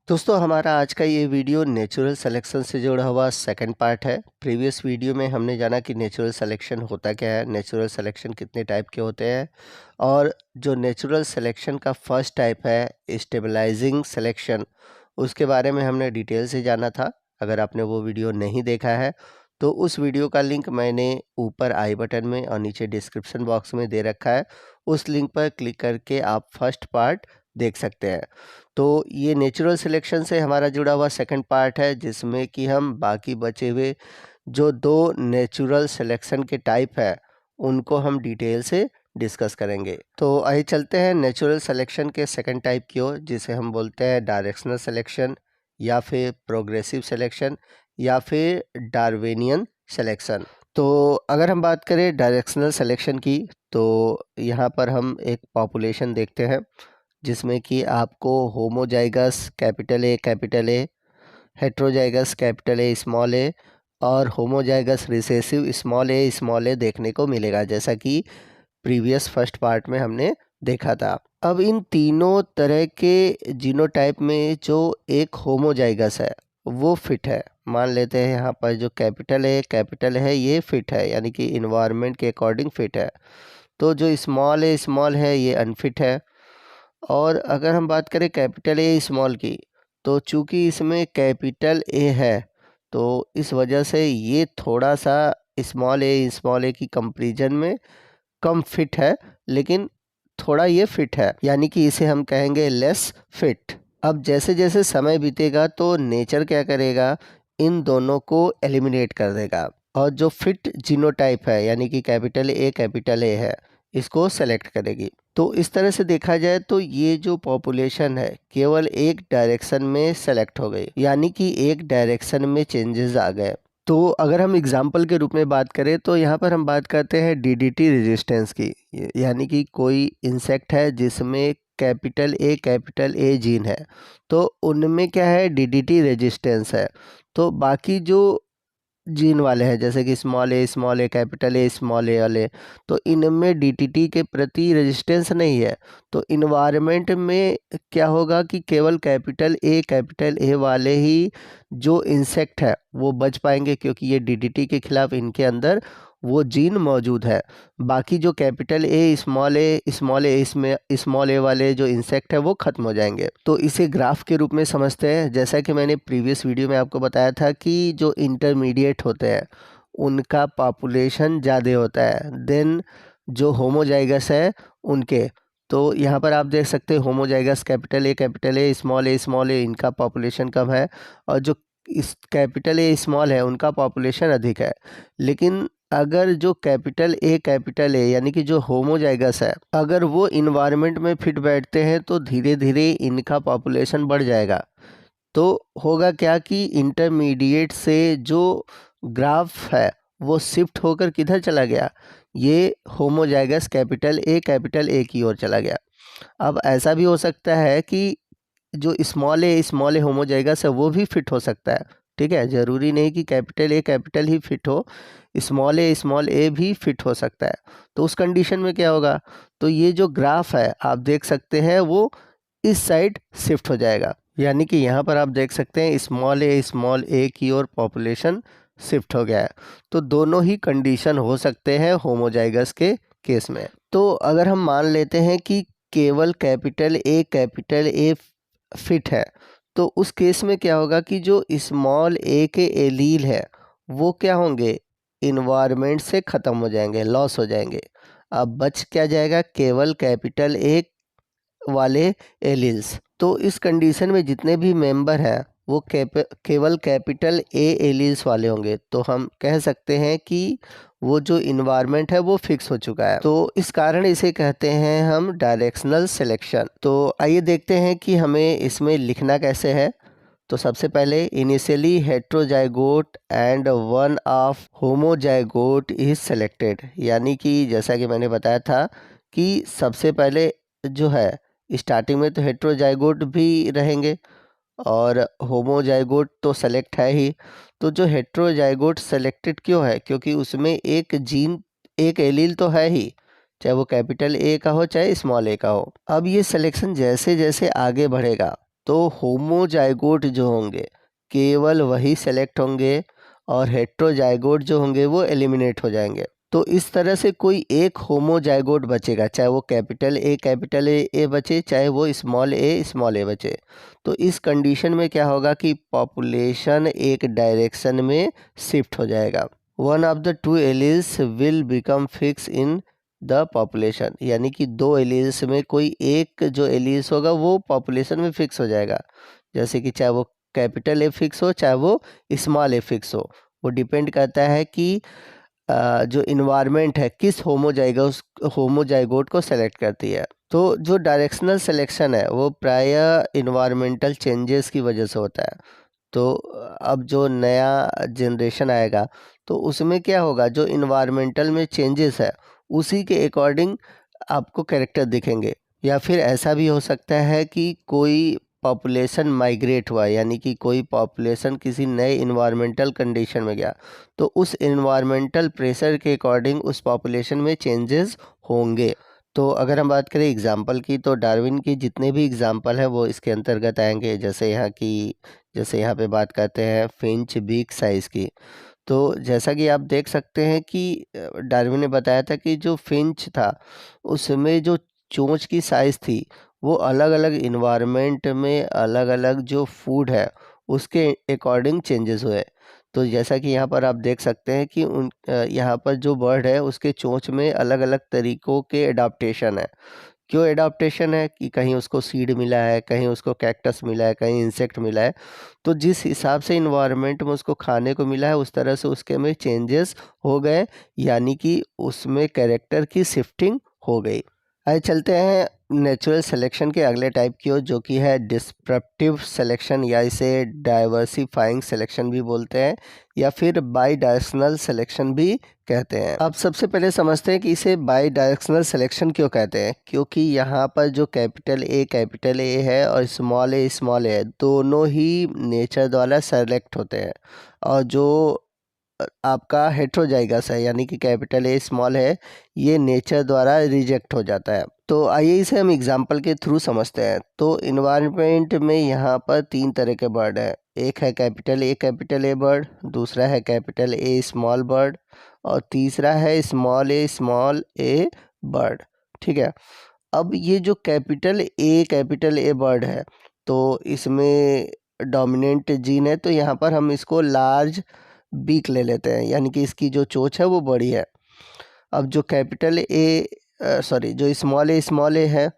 दोस्तों हमारा आज का ये वीडियो नेचुरल सिलेक्शन से जुड़ा हुआ सेकंड पार्ट है। प्रीवियस वीडियो में हमने जाना कि नेचुरल सिलेक्शन होता क्या है, नेचुरल सिलेक्शन कितने टाइप के होते हैं और जो नेचुरल सिलेक्शन का फर्स्ट टाइप है स्टेबलाइजिंग सिलेक्शन, उसके बारे में हमने डिटेल से जाना था। अगर आपने वो वीडियो नहीं देखा है तो उस वीडियो का लिंक मैंने ऊपर आई बटन में और नीचे डिस्क्रिप्शन बॉक्स में दे रखा है। उस लिंक पर क्लिक करके आप फर्स्ट पार्ट देख सकते हैं। तो ये नेचुरल सिलेक्शन से हमारा जुड़ा हुआ सेकंड पार्ट है, जिसमें कि हम बाकी बचे हुए जो दो नेचुरल सिलेक्शन के टाइप है उनको हम डिटेल से डिस्कस करेंगे। तो आइए चलते हैं नेचुरल सिलेक्शन के सेकंड टाइप की ओर, जिसे हम बोलते हैं डायरेक्शनल सिलेक्शन या फिर प्रोग्रेसिव सिलेक्शन या फिर डार्विनियन सिलेक्शन। तो अगर हम बात करें डायरेक्शनल सिलेक्शन की, तो यहाँ पर हम एक पॉपुलेशन देखते हैं जिसमें कि आपको homozygous capital A, heterozygous capital A small A और होमोजाइगस रिसेसिव स्मॉल ए देखने को मिलेगा, जैसा कि प्रीवियस फर्स्ट पार्ट में हमने देखा था। अब इन तीनों तरह के जीनोटाइप में जो एक होमोजाइगस है वो फिट है। मान लेते हैं यहाँ पर जो कैपिटल है ये फिट है, यानी कि इन्वायरमेंट के अकॉर्डिंग फिट है। तो जो स्मॉल है ये अनफिट है। और अगर हम बात करें कैपिटल ए स्मॉल की, तो चूंकि इसमें कैपिटल ए है तो इस वजह से ये थोड़ा सा स्मॉल ए की कंपैरिजन में कम फिट है, लेकिन थोड़ा ये फिट है, यानी कि इसे हम कहेंगे लेस फिट। अब जैसे जैसे समय बीतेगा तो नेचर क्या करेगा, इन दोनों को एलिमिनेट कर देगा और जो फिट जीनोटाइप है यानी कि कैपिटल ए है इसको सेलेक्ट करेगी। तो इस तरह से देखा जाए तो ये जो पॉपुलेशन है केवल एक डायरेक्शन में सेलेक्ट हो गई, यानी कि एक डायरेक्शन में चेंजेस आ गए। तो अगर हम एग्जाम्पल के रूप में बात करें तो यहाँ पर हम बात करते हैं डीडीटी रेजिस्टेंस की, यानी कि कोई इंसेक्ट है जिसमें कैपिटल ए जीन है, तो उनमें क्या है डीडीटी रेजिस्टेंस है। तो बाकी जो जीन वाले हैं जैसे कि small A capital A small A वाले, तो इनमें डीटीटी के प्रति रेजिस्टेंस नहीं है। तो इन्वायरमेंट में क्या होगा कि केवल कैपिटल ए वाले ही जो इंसेक्ट है वो बच पाएंगे, क्योंकि ये डीडीटी के खिलाफ इनके अंदर वो जीन मौजूद है। बाकी जो कैपिटल ए इसमें स्मॉल ए वाले जो इंसेक्ट है वो खत्म हो जाएंगे। तो इसे ग्राफ के रूप में समझते हैं, जैसा कि मैंने प्रीवियस वीडियो में आपको बताया था कि जो इंटरमीडिएट होते हैं उनका पॉपुलेशन ज़्यादा होता है देन जो होमोजाइगस है उनके। तो यहाँ पर आप देख सकते हैं होमोजाइगस कैपिटल ए स्मॉल ए इनका पॉपुलेशन कम है, और जो इस कैपिटल ए स्मॉल है उनका पॉपुलेशन अधिक है। लेकिन अगर जो कैपिटल ए यानी कि जो होमोजाइगस है, अगर वो इन्वायरमेंट में फिट बैठते हैं तो धीरे धीरे इनका पॉपुलेशन बढ़ जाएगा। तो होगा क्या कि इंटरमीडिएट से जो ग्राफ है वो शिफ्ट होकर किधर चला गया, ये होमोजाइगस कैपिटल ए की ओर चला गया। अब ऐसा भी हो सकता है कि जो स्मॉल ए होमोजाइगस है वो भी फिट हो सकता है। ठीक है, ज़रूरी नहीं कि कैपिटल ही फिट हो, स्मॉल ए भी फिट हो सकता है। तो उस कंडीशन में क्या होगा, तो ये जो ग्राफ है आप देख सकते हैं वो इस साइड शिफ्ट हो जाएगा, यानी कि यहाँ पर आप देख सकते हैं स्मॉल ए की ओर पॉपुलेशन शिफ्ट हो गया है। तो दोनों ही कंडीशन हो सकते हैं होमोजाइगस के केस में। तो अगर हम मान लेते हैं कि केवल कैपिटल ए फिट है, तो उस केस में क्या होगा कि जो स्मॉल ए के एलील है वो क्या होंगे, इन्वायरमेंट से ख़त्म हो जाएंगे, लॉस हो जाएंगे। अब बच क्या जाएगा, केवल कैपिटल ए वाले एलील्स। तो इस कंडीशन में जितने भी मेंबर हैं वो केवल कैपिटल ए एलील्स वाले होंगे। तो हम कह सकते हैं कि वो जो इन्वायरमेंट है वो फिक्स हो चुका है। तो इस कारण इसे कहते हैं हम डायरेक्शनल सिलेक्शन। तो आइए देखते हैं कि हमें इसमें लिखना कैसे है। तो सबसे पहले initially heterozygote and one of homozygote is selected, यानी कि जैसा कि मैंने बताया था कि सबसे पहले जो है स्टार्टिंग में तो हेट्रोजाइगोट भी रहेंगे और होमोजाइगोट तो सेलेक्ट है ही। तो जो हेट्रोजाइगोट सेलेक्टेड क्यों है, क्योंकि उसमें एक जीन एक एलील तो है ही, चाहे वो कैपिटल ए का हो चाहे स्मॉल ए का हो। अब ये सिलेक्शन जैसे जैसे आगे बढ़ेगा तो होमोजाइगोट जो होंगे केवल वही सेलेक्ट होंगे और हेट्रोजाइगोट जो होंगे वो एलिमिनेट हो जाएंगे। तो इस तरह से कोई एक होमोजाइगोट बचेगा, चाहे वो कैपिटल ए बचे, चाहे वो स्मॉल ए बचे। तो इस कंडीशन में क्या होगा कि पॉपुलेशन एक डायरेक्शन में शिफ्ट हो जाएगा। One of the two alleles will become fix in the population, यानी कि दो एलील्स में कोई एक जो एलील्स होगा वो पॉपुलेशन में फिक्स हो जाएगा। जैसे कि चाहे वो कैपिटल ए फिक्स हो, चाहे वो स्मॉल ए फिक्स हो, वो डिपेंड करता है कि जो इन्वायरमेंट है किस होमोजाइगोट को सेलेक्ट करती है। तो जो डायरेक्शनल सिलेक्शन है वो प्रायः इन्वायरमेंटल चेंजेस की वजह से होता है। तो अब जो नया जनरेशन आएगा तो उसमें क्या होगा, जो इन्वायरमेंटल में चेंजेस है उसी के अकॉर्डिंग आपको कैरेक्टर दिखेंगे। या फिर ऐसा भी हो सकता है कि कोई पॉपुलेशन माइग्रेट हुआ, यानी कि कोई पॉपुलेशन किसी नए इन्वायरमेंटल कंडीशन में गया, तो उस इन्वायरमेंटल प्रेशर के अकॉर्डिंग उस पॉपुलेशन में चेंजेस होंगे। तो अगर हम बात करें एग्जाम्पल की, तो डार्विन की जितने भी एग्जाम्पल हैं वो इसके अंतर्गत आएंगे। जैसे यहाँ पे बात करते हैं फिंच बीक साइज़ की। तो जैसा कि आप देख सकते हैं कि डार्विन ने बताया था कि जो फिंच था उसमें जो चोंच की साइज़ थी वो अलग अलग इन्वायरमेंट में अलग अलग जो फूड है उसके अकॉर्डिंग चेंजेस हुए। तो जैसा कि यहाँ पर आप देख सकते हैं कि यहाँ पर जो बर्ड है उसके चोंच में अलग अलग तरीक़ों के एडाप्टेशन है। क्यों एडाप्टेशन है कि कहीं उसको सीड मिला है, कहीं उसको कैक्टस मिला है, कहीं इंसेक्ट मिला है। तो जिस हिसाब से इन्वायरमेंट में उसको खाने को मिला है उस तरह से उसके में चेंजेस हो गए, यानी कि उसमें कैरेक्टर की शिफ्टिंग हो गई। आइए चलते हैं नेचुरल सिलेक्शन के अगले टाइप की ओर, जो कि है डिस्क्रिप्टिव सिलेक्शन, या इसे डाइवर्सिफाइंग सिलेक्शन भी बोलते हैं या फिर बाई डायरेक्शनल सिलेक्शन भी कहते हैं। अब सबसे पहले समझते हैं कि इसे बाई डायरेक्शनल सिलेक्शन क्यों कहते हैं। क्योंकि यहाँ पर जो कैपिटल ए है और स्मॉल ए दोनों ही नेचर द्वारा सेलेक्ट होते हैं, और जो आपका हेट्रोजाइगस है यानी कि कैपिटल ए स्मॉल है ये नेचर द्वारा रिजेक्ट हो जाता है। तो आइए इसे हम एग्जांपल के थ्रू समझते हैं। तो इन्वायरमेंट में यहाँ पर तीन तरह के बर्ड हैं। एक है कैपिटल ए बर्ड, दूसरा है कैपिटल ए स्मॉल बर्ड, और तीसरा है स्मॉल ए बर्ड। ठीक है। अब ये जो कैपिटल ए बर्ड है तो इसमें डोमिनेंट जीन है, तो यहाँ पर हम इसको लार्ज बीक ले लेते हैं, यानी कि इसकी जो चोंच है वो बड़ी है। अब जो जो स्मॉल ए है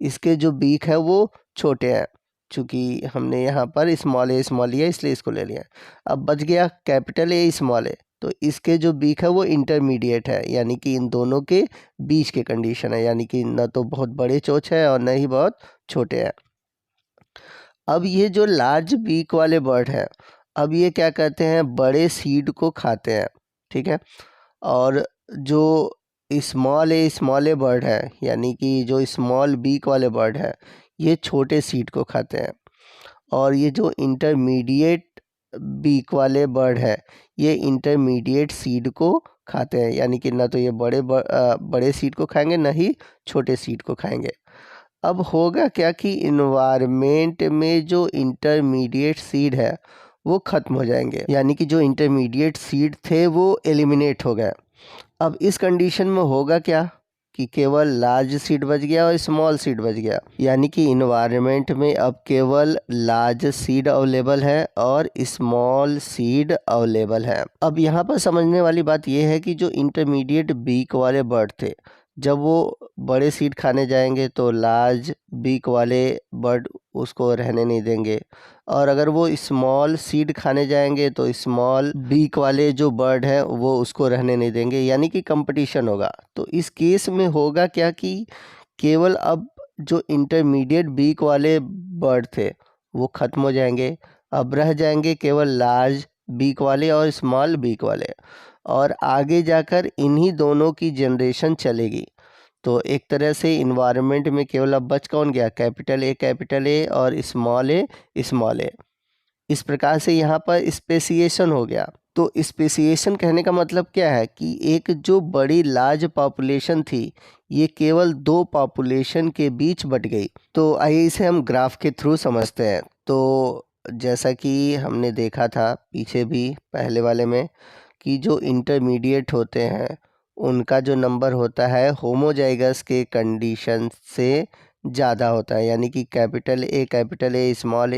इसके जो बीक है वो छोटे हैं, चूँकि हमने यहाँ पर स्मॉल ए इसलिए इसको ले लिया। अब बच गया कैपिटल ए स्मॉल ए, तो इसके जो बीक है वो इंटरमीडिएट है, यानी कि इन दोनों के बीच के कंडीशन है, यानी कि न तो बहुत बड़े चोंच है और न ही बहुत छोटे हैं। अब ये जो लार्ज बीक वाले बर्ड हैं, अब ये क्या करते हैं, बड़े सीड को खाते हैं। ठीक है। और जो स्मॉल ए बर्ड है, यानी कि जो स्मॉल बीक वाले बर्ड है ये छोटे सीड को खाते हैं। और ये जो इंटरमीडिएट बीक वाले बर्ड है ये इंटरमीडिएट सीड को खाते हैं, यानी कि ना तो ये बड़े सीड को खाएंगे ना ही छोटे सीड को खाएंगे। अब होगा क्या कि इन्वायरमेंट में जो इंटरमीडिएट सीड है वो ख़त्म हो जाएंगे, यानी कि जो इंटरमीडिएट सीड थे वो एलिमिनेट हो गए। अब इस कंडीशन में होगा क्या कि केवल लार्ज सीड बच गया और स्मॉल सीड बच गया, यानी कि इन्वायरमेंट में अब केवल लार्ज सीड अवेलेबल है और स्मॉल सीड अवेलेबल है। अब यहाँ पर समझने वाली बात यह है कि जो इंटरमीडिएट बीक वाले बर्ड थे जब वो बड़े सीड खाने जाएंगे तो लार्ज बीक वाले बर्ड उसको रहने नहीं देंगे, और अगर वो स्मॉल सीड खाने जाएंगे तो स्मॉल बीक वाले जो बर्ड हैं वो उसको रहने नहीं देंगे, यानी कि कंपटीशन होगा। तो इस केस में होगा क्या कि केवल अब जो इंटरमीडिएट बीक वाले बर्ड थे वो ख़त्म हो जाएंगे, अब रह जाएंगे केवल लार्ज बीक वाले और स्मॉल बीक वाले, और आगे जाकर इन्हीं दोनों की जनरेशन चलेगी। तो एक तरह से इन्वायरमेंट में केवल अब बच कौन गया, कैपिटल ए और स्मॉल ए। इस प्रकार से यहाँ पर स्पेसिएशन हो गया, तो स्पेसिएशन कहने का मतलब क्या है कि एक जो बड़ी लार्ज पॉपुलेशन थी ये केवल दो पॉपुलेशन के बीच बट गई। तो आइए इसे हम ग्राफ के थ्रू समझते हैं। तो जैसा कि हमने देखा था पीछे भी पहले वाले में कि जो इंटरमीडिएट होते हैं उनका जो नंबर होता है होमोजाइगस के कंडीशन से ज़्यादा होता है, यानी कि कैपिटल ए स्मॉल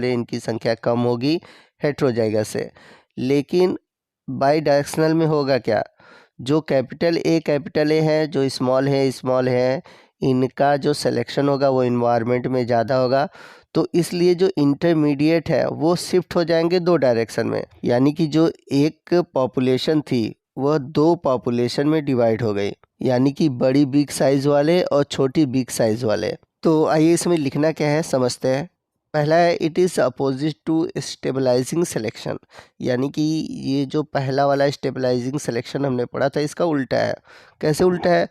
ए इनकी संख्या कम होगी हेट्रोजाइगस से। लेकिन बाई डायरेक्शनल में होगा क्या, जो कैपिटल ए है, जो स्मॉल है, इनका जो सिलेक्शन होगा वो इन्वायरमेंट में ज़्यादा होगा। तो इसलिए जो इंटरमीडिएट है वो शिफ्ट हो जाएंगे दो डायरेक्शन में, यानी कि जो एक पॉपुलेशन थी वह दो पॉपुलेशन में डिवाइड हो गई, यानी कि बड़ी बिग साइज़ वाले और छोटी बिग साइज़ वाले। तो आइए इसमें लिखना क्या है समझते हैं। पहला है it is opposite to stabilising selection, यानी कि ये जो पहला वाला स्टेबलाइजिंग सिलेक्शन हमने पढ़ा था इसका उल्टा है। कैसे उल्टा है,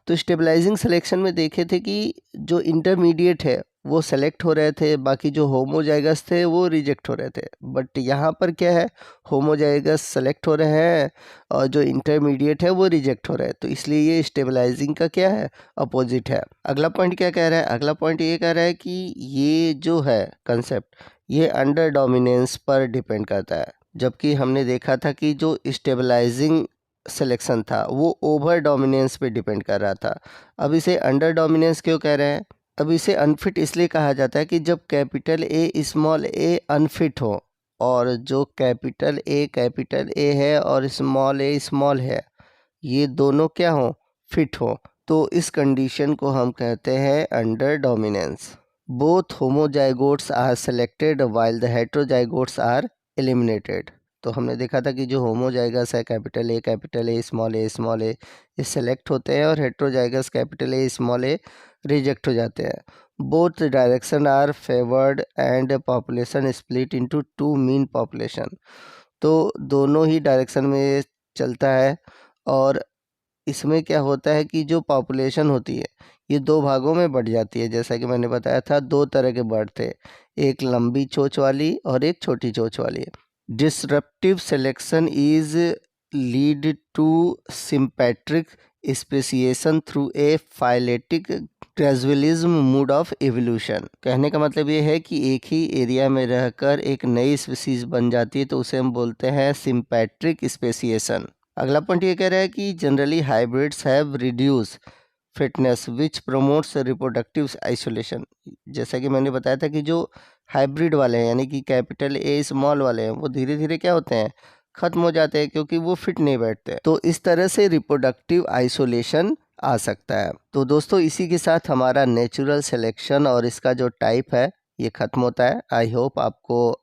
तो स्टेबलाइजिंग सिलेक्शन में देखे थे कि जो इंटरमीडिएट है वो सेलेक्ट हो रहे थे, बाकी जो होमोजाइगस थे वो रिजेक्ट हो रहे थे। बट यहाँ पर क्या है, होमोजाइगस सेलेक्ट हो रहे हैं और जो इंटरमीडिएट है वो रिजेक्ट हो रहे हैं। तो इसलिए ये स्टेबलाइजिंग का क्या है, अपोजिट है। अगला पॉइंट क्या कह रहा है, अगला पॉइंट ये कह रहा है कि ये जो है कंसेप्ट ये अंडर डोमिनेंस पर डिपेंड करता है, जबकि हमने देखा था कि जो स्टेबलाइजिंग सिलेक्शन था वो ओवर डोमिनेंस पे डिपेंड कर रहा था। अब इसे अंडर डोमिनेंस क्यों कह रहे हैं, अब इसे अनफिट इसलिए कहा जाता है कि जब capital A small A unfit हो और जो कैपिटल ए है और स्मॉल है ये दोनों क्या हो, फिट हो, तो इस कंडीशन को हम कहते हैं under dominance. Both homozygotes are selected while the heterozygotes are eliminated. तो हमने देखा था कि जो होमोजाइगस है कैपिटल ए स्मॉल ए ये सेलेक्ट होते हैं और heterozygous capital A small A reject हो जाते हैं। Both direction are favoured and population split into two mean population. तो दोनों ही डायरेक्शन में चलता है और इसमें क्या होता है कि जो पॉपुलेशन होती है ये दो भागों में बढ़ जाती है। जैसा कि मैंने बताया था दो तरह के बर्ड थे, एक लंबी चोंच वाली और एक छोटी चोंच वाली। Disruptive selection is lead to sympatric speciation through a phyletic gradualism mode of evolution. कहने का मतलब ये है कि एक ही एरिया में रहकर एक नई स्पीसीज बन जाती है तो उसे हम बोलते हैं सिंपैट्रिक स्पेसिएशन। अगला पॉइंट ये कह रहा है कि generally hybrids have reduce fitness which promotes reproductive isolation. जैसा कि मैंने बताया था कि जो हाइब्रिड वाले हैं यानी कि कैपिटल ए स्मॉल वाले हैं वो धीरे धीरे क्या होते हैं, खत्म हो जाते हैं क्योंकि वो फिट नहीं बैठते। तो इस तरह से रिप्रोडक्टिव आइसोलेशन आ सकता है। तो दोस्तों इसी के साथ हमारा नेचुरल सिलेक्शन और इसका जो टाइप है ये ख़त्म होता है। आई होप आपको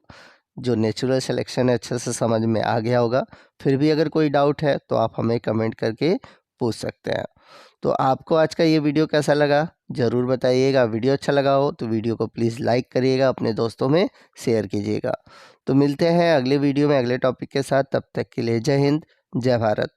जो नेचुरल सिलेक्शन है अच्छे से समझ में आ गया होगा। फिर भी अगर कोई डाउट है तो आप हमें कमेंट करके पूछ सकते हैं। तो आपको आज का ये वीडियो कैसा लगा ज़रूर बताइएगा। वीडियो अच्छा लगा हो तो वीडियो को प्लीज़ लाइक करिएगा, अपने दोस्तों में शेयर कीजिएगा। तो मिलते हैं अगले वीडियो में अगले टॉपिक के साथ, तब तक के लिए जय हिंद जय भारत।